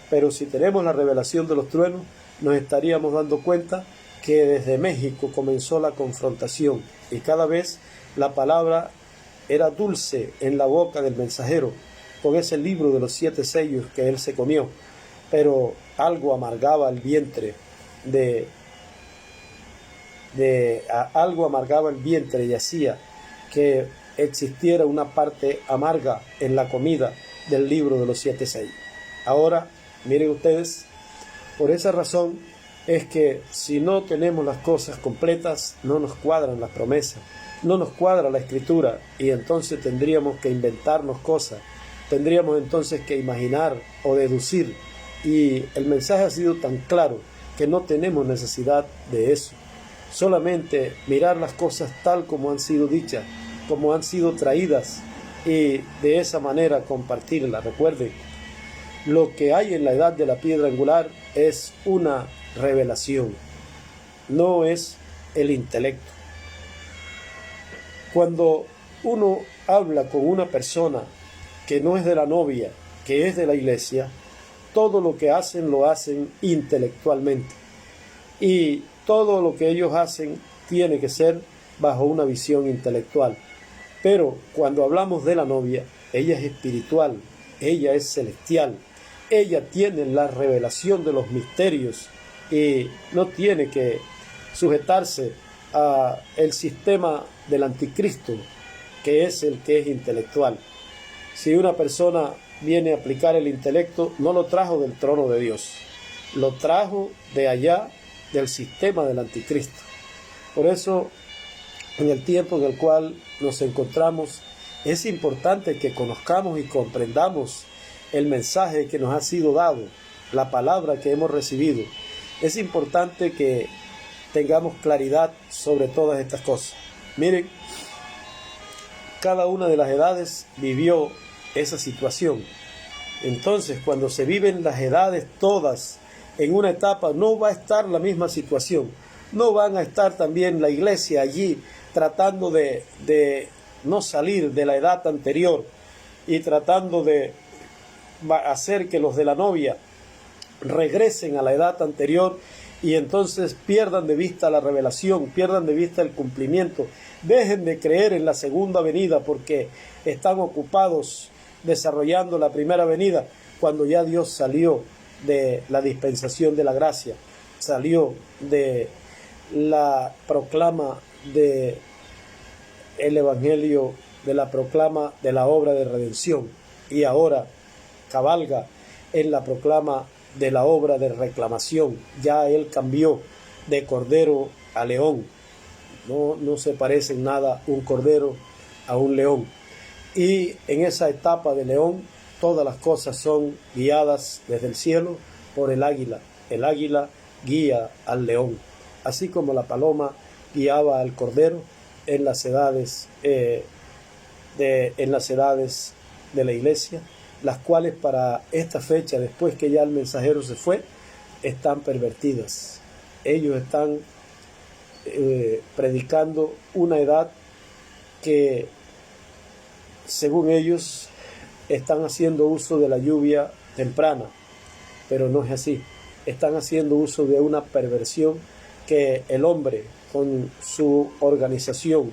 Pero si tenemos la revelación de los truenos, nos estaríamos dando cuenta que desde México comenzó la confrontación, y cada vez la palabra era dulce en la boca del mensajero, con ese libro de los 7 sellos que él se comió, pero algo amargaba el vientre algo amargaba el vientre y hacía que existiera una parte amarga en la comida del libro de los 7 sellos. Ahora, miren ustedes, por esa razón es que si no tenemos las cosas completas, no nos cuadran las promesas, no nos cuadra la escritura, y entonces tendríamos que inventarnos cosas, tendríamos entonces que imaginar o deducir, y el mensaje ha sido tan claro que no tenemos necesidad de eso. Solamente mirar las cosas tal como han sido dichas, como han sido traídas, y de esa manera compartirlas. Recuerden, lo que hay en la edad de la piedra angular es una revelación, no es el intelecto. Cuando uno habla con una persona que no es de la novia, que es de la iglesia, todo lo que hacen lo hacen intelectualmente, y todo lo que ellos hacen tiene que ser bajo una visión intelectual. Pero cuando hablamos de la novia, ella es espiritual, ella es celestial, ella tiene la revelación de los misterios y no tiene que sujetarse a el sistema del anticristo, que es el que es intelectual. Si una persona viene a aplicar el intelecto, no lo trajo del trono de Dios, lo trajo de allá, del sistema del anticristo. Por eso, en el tiempo en el cual nos encontramos, es importante que conozcamos y comprendamos el mensaje que nos ha sido dado, la palabra que hemos recibido. Es importante que tengamos claridad sobre todas estas cosas. Miren, cada una de las edades vivió esa situación. Entonces, cuando se viven las edades todas en una etapa, no va a estar la misma situación. No van a estar también la iglesia allí tratando de no salir de la edad anterior y tratando de hacer que los de la novia regresen a la edad anterior y entonces pierdan de vista la revelación, pierdan de vista el cumplimiento, dejen de creer en la segunda venida porque están ocupados desarrollando la primera venida, cuando ya Dios salió de la dispensación de la gracia, salió de la proclama de el evangelio, de la proclama de la obra de redención, y ahora cabalga en la proclama de la obra de reclamación. Ya él cambió de cordero a león. No se parece en nada un cordero a un león. Y en esa etapa de león, todas las cosas son guiadas desde el cielo por el águila. El águila guía al león, así como la paloma guiaba al cordero en las edades de la iglesia, las cuales para esta fecha, después que ya el mensajero se fue, están pervertidas. Ellos están predicando una edad que, según ellos, están haciendo uso de la lluvia temprana, pero no es así. Están haciendo uso de una perversión que el hombre, con su organización,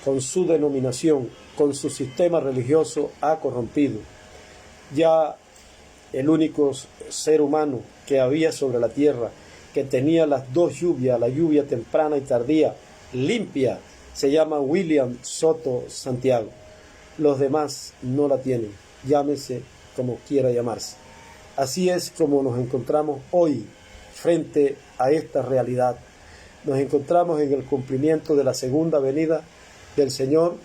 con su denominación, con su sistema religioso, ha corrompido. Ya el único ser humano que había sobre la tierra, que tenía las dos lluvias, la lluvia temprana y tardía, limpia, se llama William Soto Santiago. Los demás no la tienen, llámese como quiera llamarse. Así es como nos encontramos hoy frente a esta realidad. Nos encontramos en el cumplimiento de la segunda venida del Señor,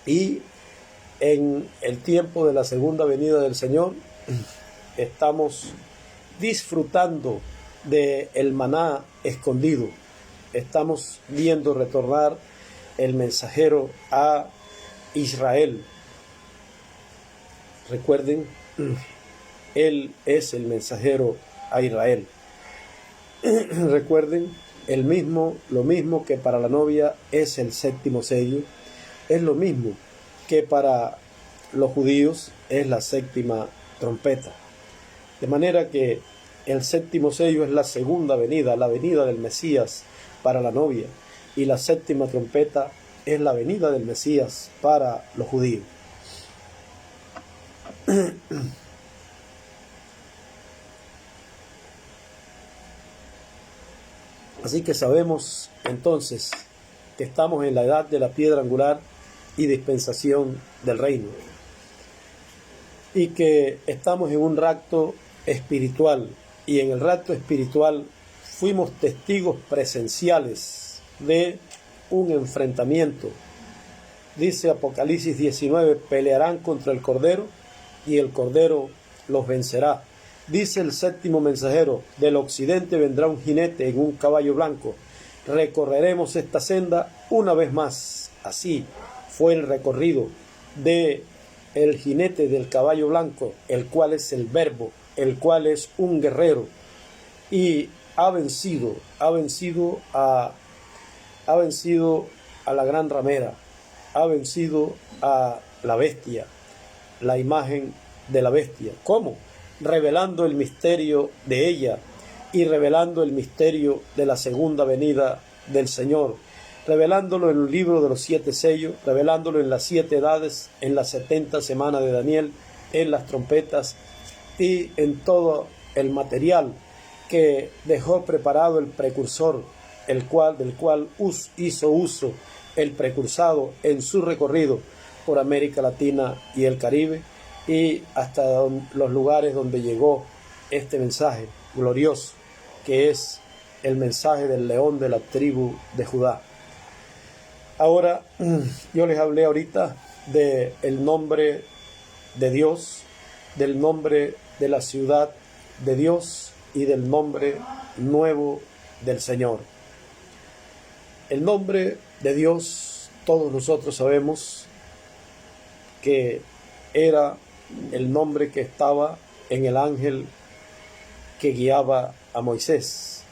y en el tiempo de la segunda venida del Señor estamos disfrutando del maná escondido. Estamos viendo retornar el mensajero a Israel. Recuerden, él es el mensajero a Israel. Recuerden, lo mismo que para la novia es el séptimo sello, es lo mismo que para los judíos es la séptima trompeta. De manera que el séptimo sello es la segunda venida, la venida del Mesías para la novia, y la séptima trompeta es la venida del Mesías para los judíos. Así que sabemos entonces que estamos en la edad de la piedra angular y dispensación del reino, y que estamos en un rapto espiritual, y en el rapto espiritual fuimos testigos presenciales de un enfrentamiento. Dice Apocalipsis 19, pelearán contra el Cordero y el Cordero los vencerá. Dice el séptimo mensajero, del occidente vendrá un jinete en un caballo blanco. Recorreremos esta senda una vez más. Así fue el recorrido de el jinete del caballo blanco, el cual es el Verbo, el cual es un guerrero, y ha vencido a la gran ramera, ha vencido a la bestia, la imagen de la bestia. ¿Cómo? Revelando el misterio de ella y revelando el misterio de la segunda venida del Señor, revelándolo en el libro de los 7 sellos, revelándolo en las 7 edades, en las 70 semanas de Daniel, en las trompetas y en todo el material que dejó preparado el precursor, del cual hizo uso el precursado en su recorrido por América Latina y el Caribe, y hasta los lugares donde llegó este mensaje glorioso, que es el mensaje del león de la tribu de Judá. Ahora, yo les hablé ahorita del nombre de Dios, del nombre de la ciudad de Dios y del nombre nuevo del Señor. El nombre de Dios, todos nosotros sabemos que era el nombre que estaba en el ángel que guiaba a Moisés.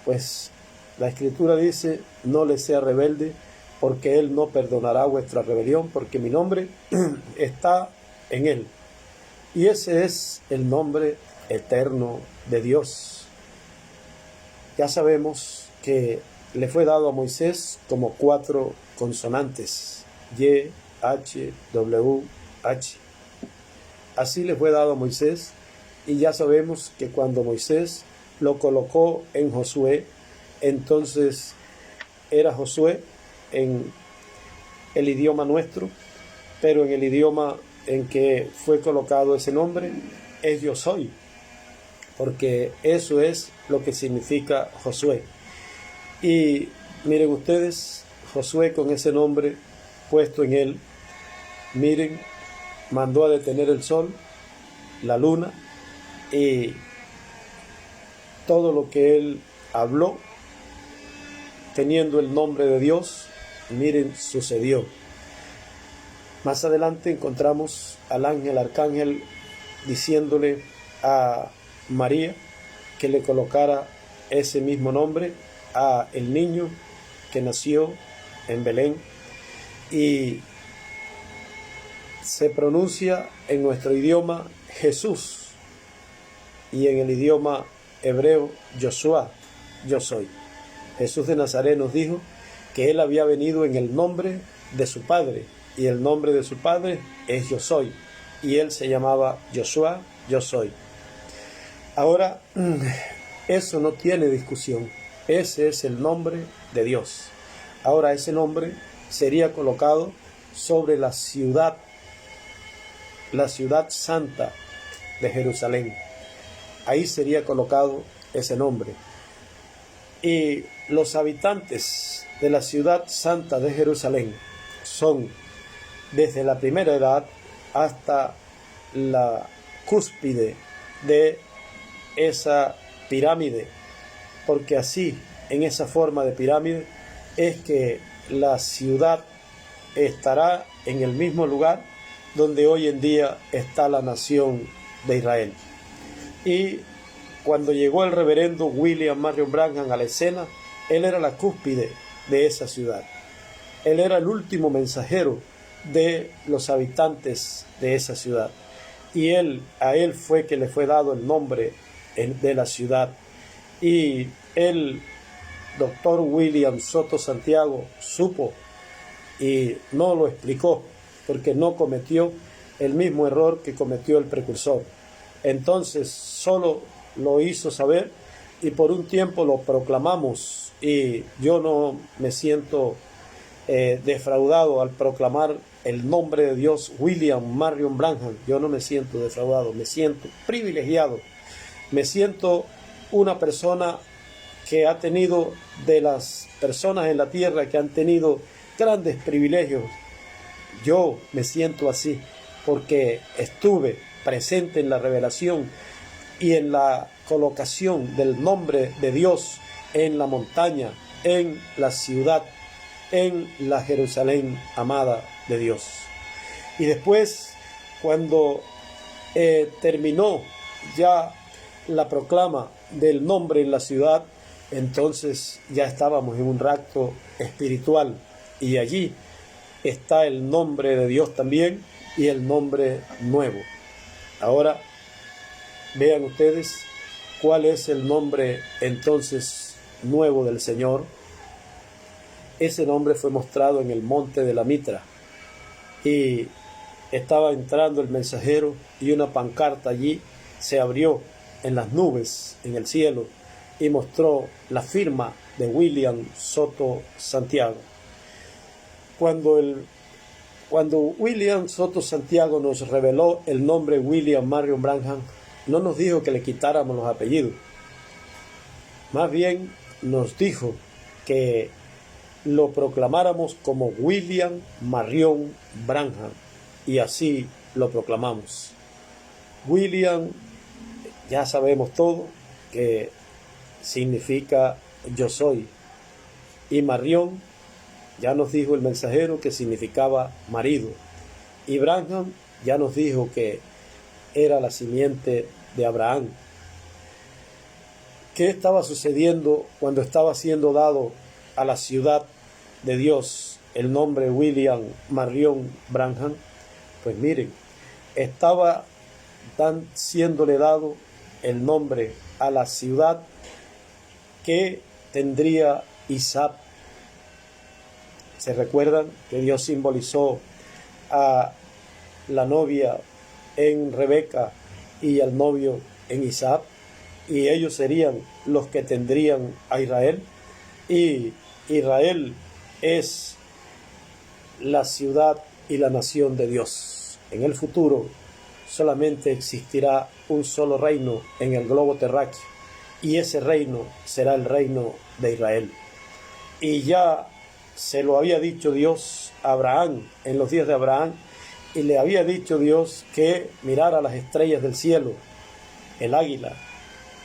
Pues la Escritura dice, no le sea rebelde, porque él no perdonará vuestra rebelión, porque mi nombre está en él. Y ese es el nombre eterno de Dios. Ya sabemos que le fue dado a Moisés como 4 consonantes, Y, H, W, H. Así le fue dado a Moisés, y ya sabemos que cuando Moisés lo colocó en Josué, entonces era Josué en el idioma nuestro, pero en el idioma en que fue colocado ese nombre es Yo Soy, porque eso es lo que significa Josué. Y miren ustedes, Josué con ese nombre puesto en él, miren, mandó a detener el sol, la luna, y todo lo que él habló, teniendo el nombre de Dios, miren, sucedió. Más adelante encontramos al ángel arcángel diciéndole a María que le colocara ese mismo nombre a el niño que nació en Belén, y se pronuncia en nuestro idioma Jesús y en el idioma hebreo Yoshua, yo soy. Jesús de Nazaret nos dijo que él había venido en el nombre de su padre, y el nombre de su padre es Yo Soy, y él se llamaba Yoshua, yo soy. Ahora, eso no tiene discusión, ese es el nombre de Dios. Ahora ese nombre sería colocado sobre la ciudad santa de Jerusalén. Ahí sería colocado ese nombre. Y los habitantes de la ciudad santa de Jerusalén son desde la primera edad hasta la cúspide de esa pirámide, porque así, en esa forma de pirámide, es que la ciudad estará en el mismo lugar donde hoy en día está la nación de Israel. Y cuando llegó el reverendo William Marion Branham a la escena, él era la cúspide de esa ciudad. Él era el último mensajero de los habitantes de esa ciudad. Y a él fue que le fue dado el nombre de la ciudad. Y el doctor William Soto Santiago supo y no lo explicó, porque no cometió el mismo error que cometió el precursor. Entonces solo lo hizo saber, y por un tiempo lo proclamamos, y yo no me siento defraudado al proclamar el nombre de Dios, William Marion Branham. Yo no me siento defraudado, me siento privilegiado, me siento una persona que ha tenido, de las personas en la tierra que han tenido grandes privilegios. Yo me siento así porque estuve presente en la revelación y en la colocación del nombre de Dios en la montaña, en la ciudad, en la Jerusalén amada de Dios. Y después, cuando terminó ya la proclama del nombre en la ciudad, entonces ya estábamos en un rapto espiritual, y allí está el nombre de Dios también, y el nombre nuevo. Ahora vean ustedes cuál es el nombre entonces nuevo del Señor. Ese nombre fue mostrado en el monte de la Mitra, y estaba entrando el mensajero, y una pancarta allí se abrió en las nubes, en el cielo, y mostró la firma de William Soto Santiago. Cuando William Soto Santiago nos reveló el nombre William Marion Branham, no nos dijo que le quitáramos los apellidos. Más bien nos dijo que lo proclamáramos como William Marion Branham, y así lo proclamamos. William, ya sabemos todo que significa yo soy, y Marion, ya nos dijo el mensajero que significaba marido, y Branham ya nos dijo que era la simiente de Abraham. ¿Qué estaba sucediendo cuando estaba siendo dado a la ciudad de Dios el nombre William Marion Branham? Pues miren, estaba siéndole dado el nombre a la ciudad que tendría Isaac. ¿Se recuerdan que Dios simbolizó a la novia en Rebeca y al novio en Isaac, y ellos serían los que tendrían a Israel, y Israel es la ciudad y la nación de Dios. En el futuro solamente existirá un solo reino en el globo terráqueo, y ese reino será el reino de Israel. Y ya se lo había dicho Dios a Abraham en los días de Abraham, y le había dicho Dios que mirara las estrellas del cielo, el águila,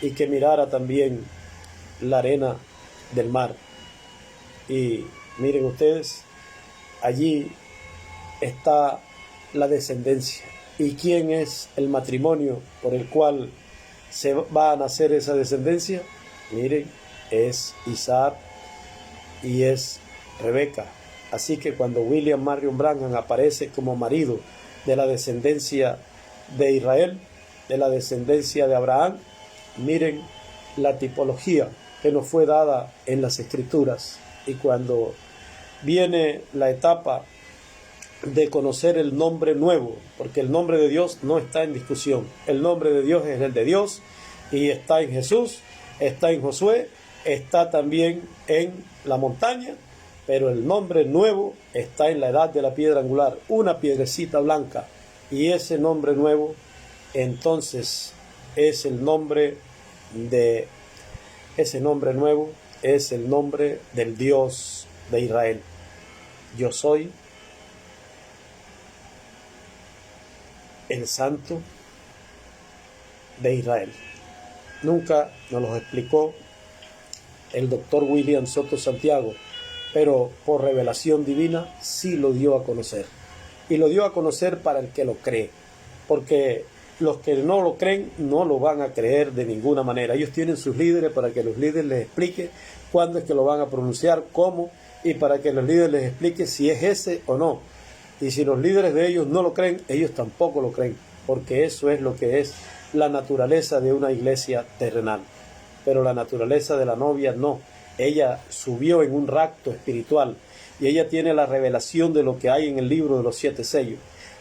y que mirara también la arena del mar. Y miren ustedes, allí está la descendencia. ¿Y quién es el matrimonio por el cual se va a nacer esa descendencia? Miren, es Isaac y es Rebeca. Así que cuando William Marion Branham aparece como marido de la descendencia de Israel, de la descendencia de Abraham, miren la tipología que nos fue dada en las Escrituras. Y cuando viene la etapa de conocer el nombre nuevo, porque el nombre de Dios no está en discusión, el nombre de Dios es el de Dios, y está en Jesús, está en Josué, está también en la montaña, pero el nombre nuevo está en la edad de la piedra angular, una piedrecita blanca, y ese nombre nuevo entonces es el nombre de ese nombre nuevo es el nombre del Dios de Israel. Yo soy el Santo de Israel. Nunca nos lo explicó el doctor William Soto Santiago, pero por revelación divina sí lo dio a conocer. Y lo dio a conocer para el que lo cree, porque los que no lo creen no lo van a creer de ninguna manera. Ellos tienen sus líderes para que los líderes les expliquen cuándo es que lo van a pronunciar, cómo, y para que los líderes les expliquen si es ese o no. Y si los líderes de ellos no lo creen, ellos tampoco lo creen, porque eso es lo que es la naturaleza de una iglesia terrenal. Pero la naturaleza de la novia no. Ella subió en un rapto espiritual y ella tiene la revelación de lo que hay en el libro de los 7 sellos,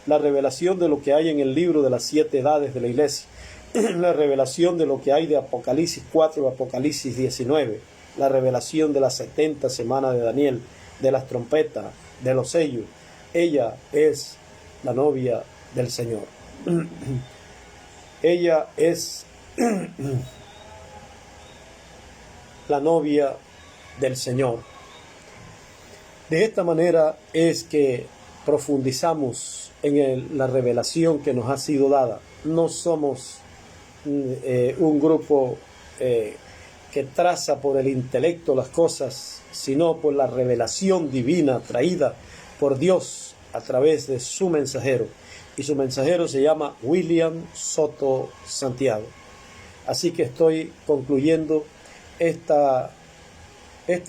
la revelación de lo que hay en el libro de las 7 edades de la iglesia, la revelación de lo que hay de Apocalipsis 4 y Apocalipsis 19, la revelación de las 70 semanas de Daniel, de las trompetas, de los sellos. Ella es la novia del Señor. Ella es la novia del Señor. De esta manera es que profundizamos en la revelación que nos ha sido dada. No somos un grupo que traza por el intelecto las cosas, sino por la revelación divina traída por Dios a través de su mensajero. Y su mensajero se llama William Soto Santiago. Así que estoy concluyendo este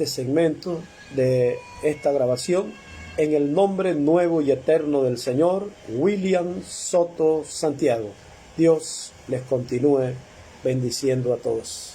segmento de esta grabación en el nombre nuevo y eterno del Señor, William Soto Santiago. Dios les continúe bendiciendo a todos.